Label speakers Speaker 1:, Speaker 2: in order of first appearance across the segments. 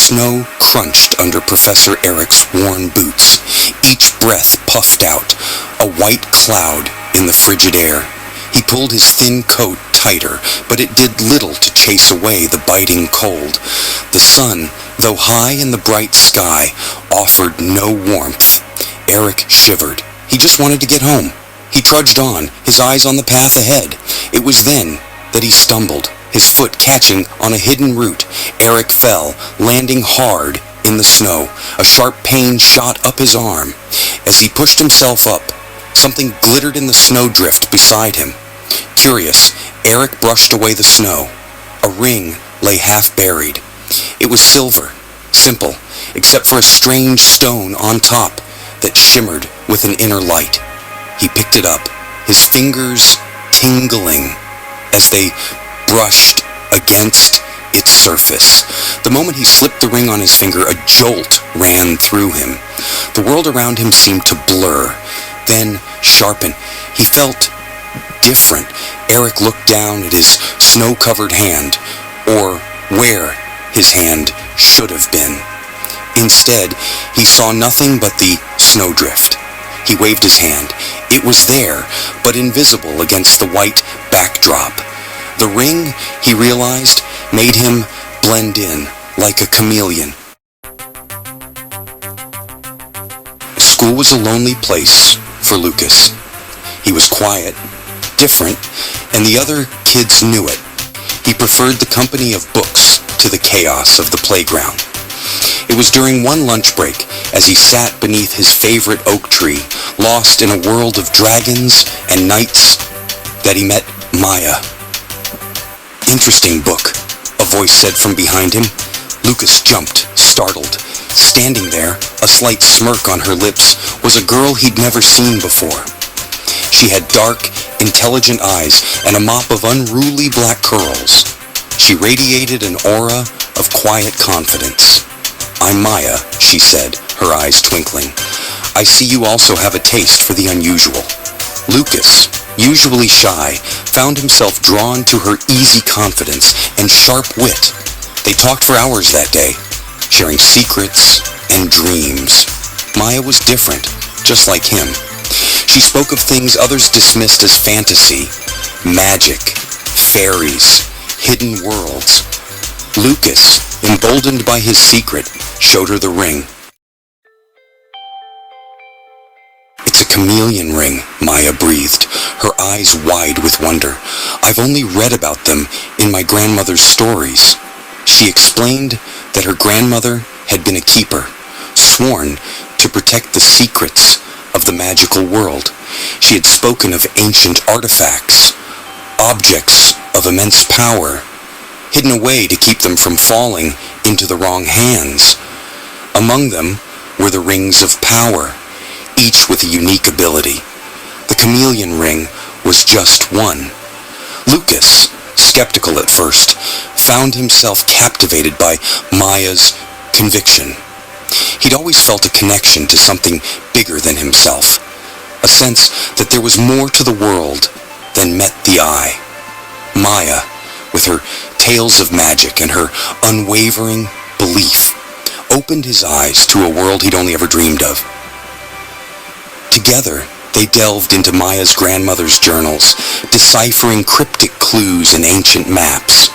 Speaker 1: snow crunched under Professor Eric's worn boots. Each breath puffed out, a white cloud in the frigid air. He pulled his thin coat tighter, but it did little to chase away the biting cold. The sun, though high in the bright sky, offered no warmth. Eric shivered. He just wanted to get home. He trudged on, his eyes on the path ahead. It was then that he stumbled, his foot catching on a hidden root. Eric fell, landing hard in the snow. A sharp pain shot up his arm. As he pushed himself up, something glittered in the snowdrift beside him. Curious, Eric brushed away the snow. A ring lay half buried. It was silver, simple, except for a strange stone on top that shimmered with an inner light. He picked it up, his fingers tingling as they brushed against its surface. The moment he slipped the ring on his finger, a jolt ran through him. The world around him seemed to blur, then sharpen. He felt different. Eric looked down at his snow-covered hand, or where his hand should have been. Instead, he saw nothing but the snowdrift. He waved his hand. It was there, but invisible against the white backdrop. The ring, he realized, made him blend in like a chameleon. School was a lonely place for Lucas. He was quiet, different, and the other kids knew it. He preferred the company of books to the chaos of the playground. It was during one lunch break, as he sat beneath his favorite oak tree, lost in a world of dragons and knights, that he met Maya. "Interesting book," a voice said from behind him. Lucas jumped, startled. Standing there, a slight smirk on her lips, was a girl he'd never seen before. She had dark, intelligent eyes and a mop of unruly black curls. She radiated an aura of quiet confidence. "I'm Maya," she said, her eyes twinkling. "I see you also have a taste for the unusual." Lucas, usually shy, found himself drawn to her easy confidence and sharp wit. They talked for hours that day, sharing secrets and dreams. Maya was different, just like him. She spoke of things others dismissed as fantasy, magic, fairies, hidden worlds. Lucas, emboldened by his secret, showed her the ring. "It's a chameleon ring," Maya breathed, her eyes wide with wonder. "I've only read about them in my grandmother's stories." She explained that her grandmother had been a keeper, sworn to protect the secrets of the magical world. She had spoken of ancient artifacts, objects of immense power, hidden away to keep them from falling into the wrong hands. Among them were the rings of power, each with a unique ability. The chameleon ring was just one. Lucas, skeptical at first, found himself captivated by Maya's conviction. He'd always felt a connection to something bigger than himself, a sense that there was more to the world than met the eye. Maya, with her tales of magic and her unwavering belief, opened his eyes to a world he'd only ever dreamed of. Together, they delved into Maya's grandmother's journals, deciphering cryptic clues in ancient maps.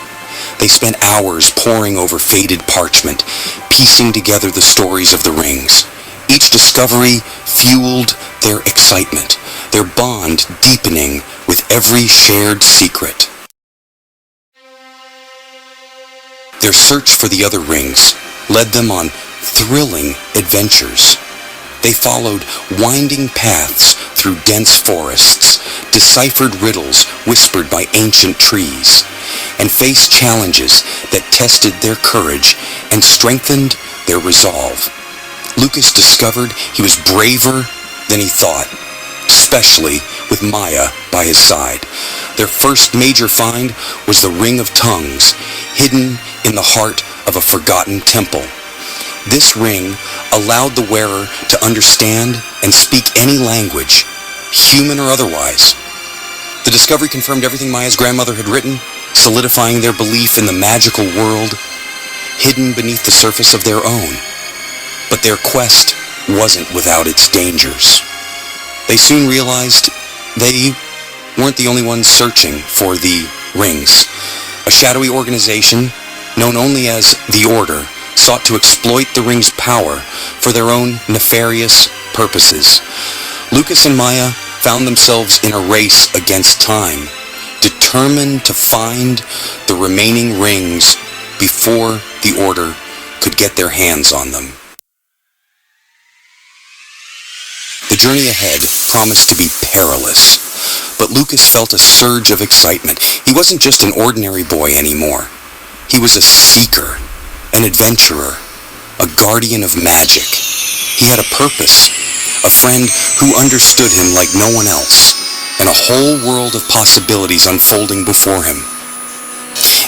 Speaker 1: They spent hours poring over faded parchment, piecing together the stories of the rings. Each discovery fueled their excitement, their bond deepening with every shared secret. Their search for the other rings led them on thrilling adventures. They followed winding paths through dense forests, deciphered riddles whispered by ancient trees, and faced challenges that tested their courage and strengthened their resolve. Lucas discovered he was braver than he thought, especially with Maya by his side. Their first major find was the Ring of Tongues, hidden in the heart of a forgotten temple. This ring allowed the wearer to understand and speak any language, human or otherwise. The discovery confirmed everything Maya's grandmother had written, solidifying their belief in the magical world. hidden beneath the surface of their own. But their quest wasn't without its dangers. They soon realized they weren't the only ones searching for the rings. A shadowy organization, known only as the Order, sought to exploit the ring's power for their own nefarious purposes. Lucas and Maya found themselves in a race against time, determined to find the remaining rings before the Order could get their hands on them. The journey ahead promised to be perilous, but Lucas felt a surge of excitement. He wasn't just an ordinary boy anymore. He was a seeker, an adventurer, a guardian of magic. He had a purpose, a friend who understood him like no one else, and a whole world of possibilities unfolding before him.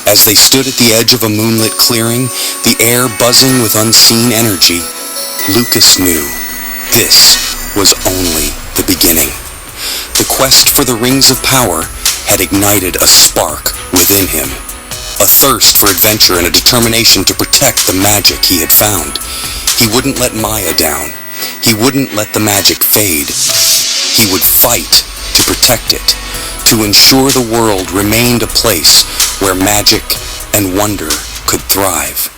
Speaker 1: As they stood at the edge of a moonlit clearing, the air buzzing with unseen energy, Lucas knew this was only the beginning. The quest for the rings of power had ignited a spark within him, a thirst for adventure and a determination to protect the magic he had found. He wouldn't let Maya down. He wouldn't let the magic fade. He would fight to protect it, to ensure the world remained a place where magic and wonder could thrive.